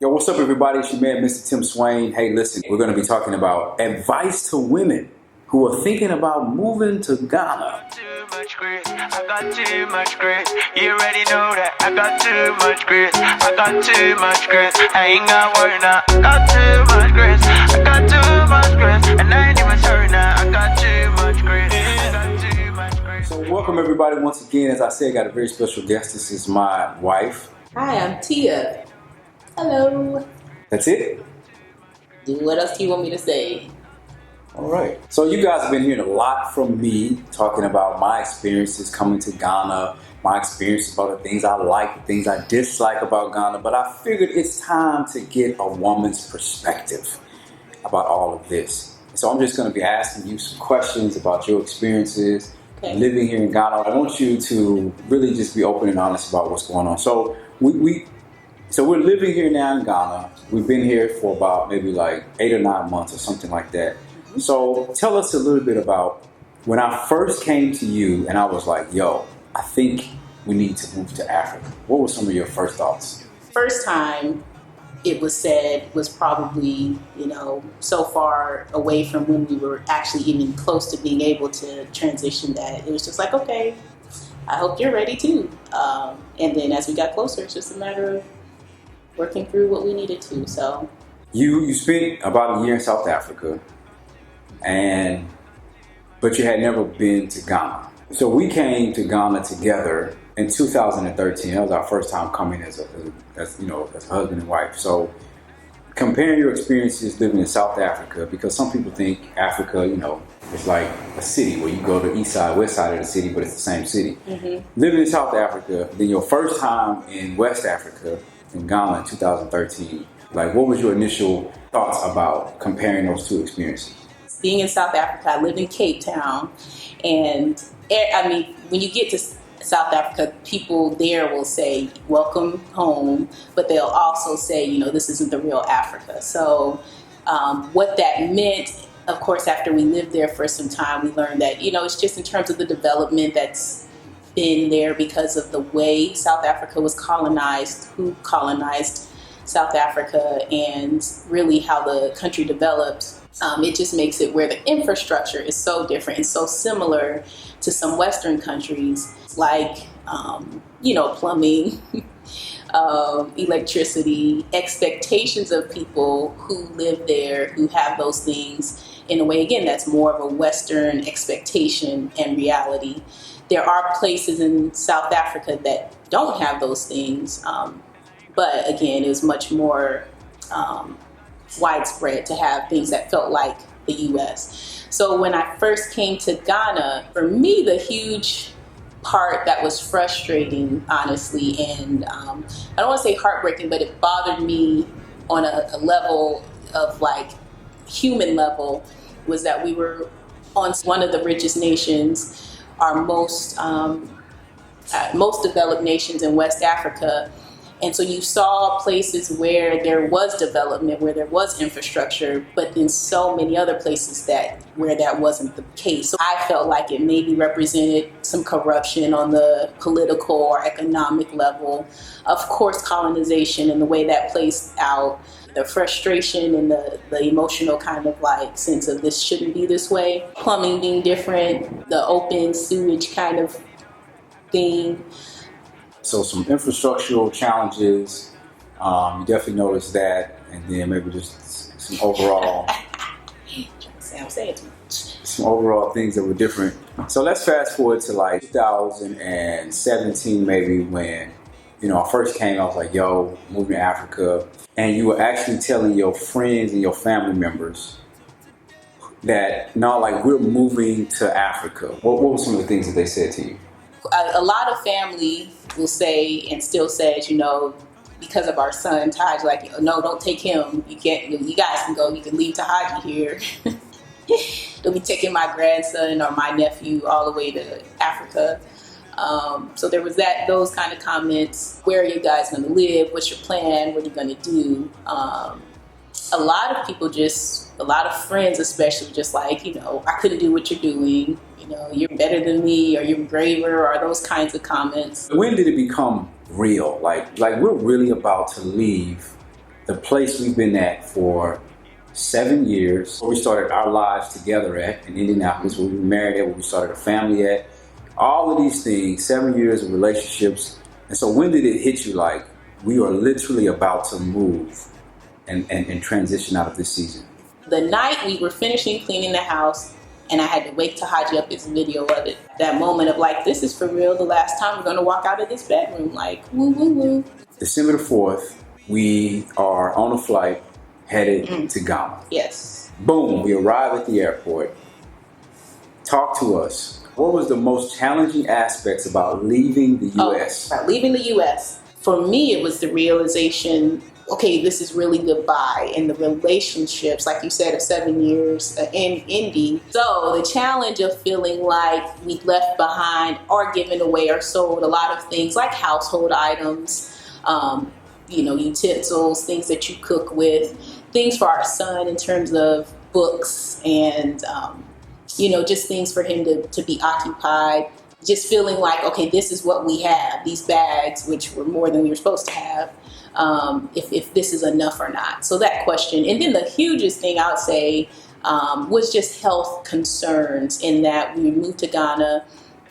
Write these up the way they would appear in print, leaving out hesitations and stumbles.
Yo, what's up, everybody? It's your man, Mr. Tim Swain. Hey, listen, we're going to be talking about advice to women who are thinking about moving to Ghana. Too much grit, I got too much grit. You already know that I got too much grit. I got too much grit. I ain't got worry now. I got too much grit. I got too much grit. And I ain't even sorry now. I got too much grit. I got too much grit. So welcome, everybody, once again. As I said, I got a very special guest. This is my wife. Hi, I'm Tia. Hello. That's it? What else do you want me to say? All right. So you guys have been hearing a lot from me talking about my experiences coming to Ghana, my experiences about the things I like, the things I dislike about Ghana. But I figured it's time to get a woman's perspective about all of this. So I'm just going to be asking you some questions about your experiences living here in Ghana. I want you to really just be open and honest about what's going on. So we're living here now in Ghana. We've been here for about maybe like 8 or 9 months or something like that. So tell us a little bit about when I first came to you and I was like, yo, I think we need to move to Africa. What were some of your first thoughts? First time it was said was probably, so far away from when we were actually even close to being able to transition that it was just like, okay, I hope you're ready too. And then as we got closer, it's just a matter of working through what we needed to. So you spent about a year in South Africa, but you had never been to Ghana. So we came to Ghana together in 2013. That was our first time coming as a husband and wife. So comparing your experiences living in South Africa, because some people think Africa, it's like a city where you go to the east side, west side of the city, but it's the same city. Mm-hmm. Living in South Africa, then your first time in West Africa, in Ghana in 2013, like what was your initial thoughts about comparing those two experiences? Being in South Africa, I lived in Cape Town, and when you get to South Africa, people there will say, welcome home, but they'll also say, this isn't the real Africa. So what that meant, of course, after we lived there for some time, we learned that, it's just in terms of the development that's been there because of the way South Africa was colonized, who colonized South Africa, and really how the country developed. It just makes it where the infrastructure is so different and so similar to some Western countries, like, plumbing, electricity, expectations of people who live there, who have those things in a way, again, that's more of a Western expectation and reality. There are places in South Africa that don't have those things, but again, it was much more widespread to have things that felt like the U.S. So when I first came to Ghana, for me, the huge part that was frustrating, honestly, and I don't want to say heartbreaking, but it bothered me on a level of like human level, was that we were on one of the richest nations, our most developed nations in West Africa. And so you saw places where there was development, where there was infrastructure, but then so many other places where that wasn't the case. So I felt like it maybe represented some corruption on the political or economic level. Of course, colonization and the way that plays out, the frustration and the emotional kind of like sense of this shouldn't be this way. Plumbing being different, the open sewage kind of thing. So some infrastructural challenges, you definitely noticed that, and then maybe just some overall, some overall things that were different. So let's fast forward to like 2017, maybe, when I first came. I was like, "Yo, moving to Africa," and you were actually telling your friends and your family members that we're moving to Africa. What were some of the things that they said to you? A lot of family will say, and still says, because of our son Taj, like, no, don't take him. You can't. You guys can go. You can leave Tahaji here. They'll be taking my grandson or my nephew all the way to Africa. So there was those kind of comments. Where are you guys going to live? What's your plan? What are you going to do? A lot of people a lot of friends especially, just like, I couldn't do what you're doing. You're better than me, or you're braver, or those kinds of comments. When did it become real? Like we're really about to leave the place we've been at for 7 years, where we started our lives together at in Indianapolis, where we were married at, where we started a family at. All of these things, 7 years of relationships. And so when did it hit you like we are literally about to move and transition out of this season? The night we were finishing cleaning the house, and I had to wait to Haji up his video of it. That moment of like, this is for real, the last time we're going to walk out of this bedroom. Like, woo, woo, woo. December the 4th, we are on a flight headed to Ghana. Yes. Boom, we arrive at the airport. Talk to us. What was the most challenging aspects about leaving the U.S.? About leaving the U.S. For me, it was the realization, okay, this is really goodbye. And the relationships, like you said, of 7 years in Indy. So the challenge of feeling like we left behind or given away or sold a lot of things like household items, utensils, things that you cook with, things for our son in terms of books and, just things for him to be occupied. Just feeling like, okay, this is what we have, these bags, which were more than we were supposed to have, if this is enough or not. So that question. And then the hugest thing I would say was just health concerns in that we moved to Ghana.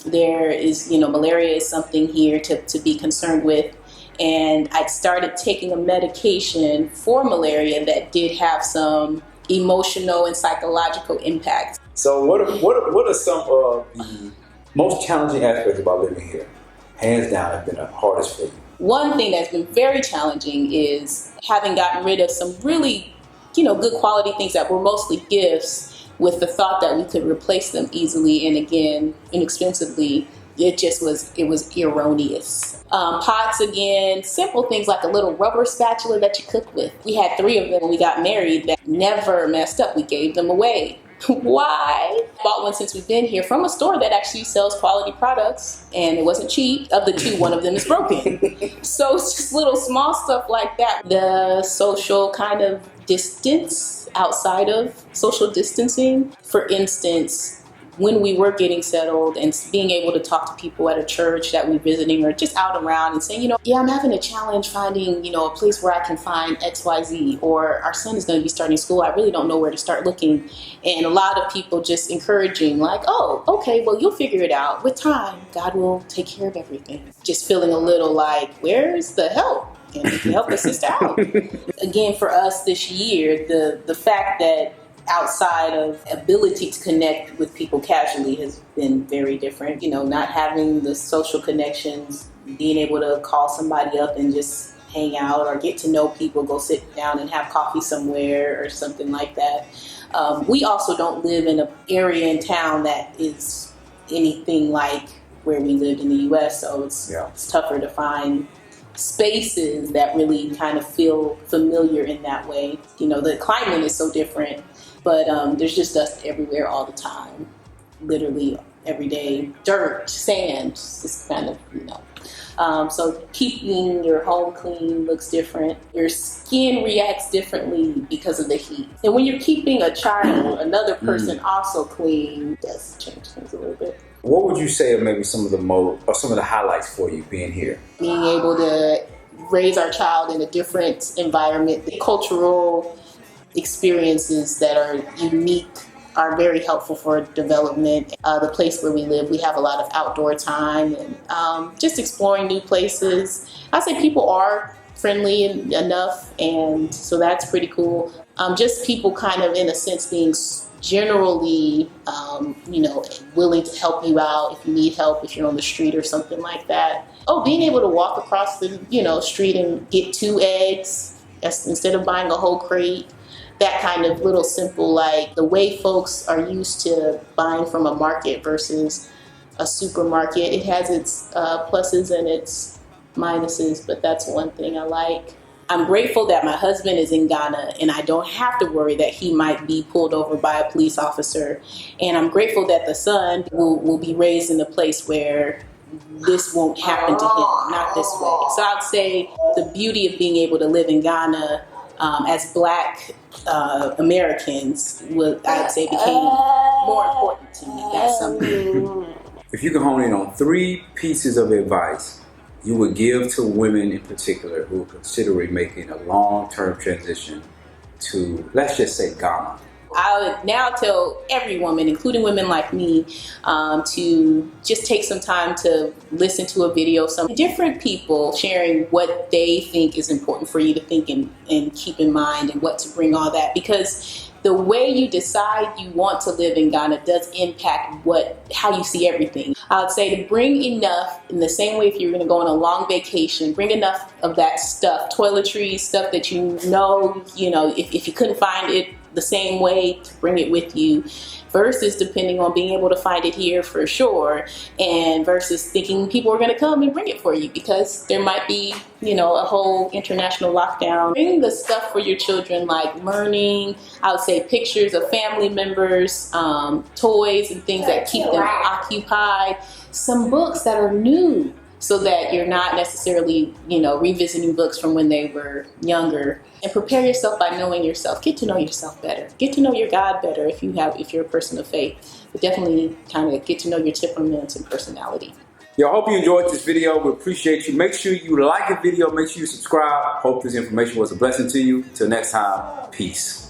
There is, malaria is something here to be concerned with. And I started taking a medication for malaria that did have some emotional and psychological impacts. So what are some of the most challenging aspects about living here? Hands down, have been the hardest for you. One thing that's been very challenging is having gotten rid of some really, good quality things that were mostly gifts with the thought that we could replace them easily and again, inexpensively. It was erroneous. Pots, again, simple things like a little rubber spatula that you cook with. We had 3 of them when we got married that never messed up. We gave them away. Why? Bought one since we've been here from a store that actually sells quality products, and it wasn't cheap. Of the 2, one of them is broken. So it's just little small stuff like that. The social kind of distance outside of social distancing. For instance, when we were getting settled and being able to talk to people at a church that we're visiting or just out around and saying, I'm having a challenge finding, a place where I can find XYZ, or our son is going to be starting school. I really don't know where to start looking. And a lot of people just encouraging like, oh, okay, well, you'll figure it out with time. God will take care of everything. Just feeling a little like, where's the help? And you can help a sister out. Again, for us this year, the fact that outside of ability to connect with people casually has been very different. Not having the social connections, being able to call somebody up and just hang out or get to know people, go sit down and have coffee somewhere or something like that. We also don't live in an area in town that is anything like where we lived in the U.S., so it's tougher to find spaces that really kind of feel familiar in that way. The climate is so different. But there's just dust everywhere all the time, literally every day. Dirt, sand, just kind of, So keeping your home clean looks different. Your skin reacts differently because of the heat. And when you're keeping a child, another person also clean, does change things a little bit. What would you say are maybe some of the highlights for you being here? Being able to raise our child in a different environment, the cultural experiences that are unique are very helpful for development. The place where we live, we have a lot of outdoor time and just exploring new places. I say people are friendly enough, and so that's pretty cool. Just people kind of, in a sense, being generally, willing to help you out if you need help, if you're on the street or something like that. Being able to walk across the, street and get 2 eggs instead of buying a whole crate. That kind of little simple, like the way folks are used to buying from a market versus a supermarket. It has its pluses and its minuses, but that's one thing I like. I'm grateful that my husband is in Ghana and I don't have to worry that he might be pulled over by a police officer. And I'm grateful that the son will be raised in a place where this won't happen to him, not this way. So I'd say the beauty of being able to live in Ghana as Black Americans, I'd say became more important to me. That's something. If you could hone in on 3 pieces of advice you would give to women in particular who are considering making a long-term transition to, let's just say, Ghana? I would now tell every woman, including women like me, to just take some time to listen to a video of some different people sharing what they think is important for you to think and keep in mind, and what to bring all that, because the way you decide you want to live in Ghana does impact how you see everything. I would say to bring enough, in the same way if you're going to go on a long vacation, bring enough of that stuff, toiletries, stuff that you know, if you couldn't find it the same way, to bring it with you, versus depending on being able to find it here for sure, and versus thinking people are going to come and bring it for you because there might be, a whole international lockdown. Bring the stuff for your children, like learning, I would say pictures of family members, toys and things that keep them occupied, some books that are new, so that you're not necessarily, revisiting books from when they were younger. And prepare yourself by knowing yourself. Get to know yourself better. Get to know your God better if you're a person of faith. But definitely kind of get to know your temperament and personality. Yo, I hope you enjoyed this video. We appreciate you. Make sure you like the video. Make sure you subscribe. Hope this information was a blessing to you. Till next time, peace.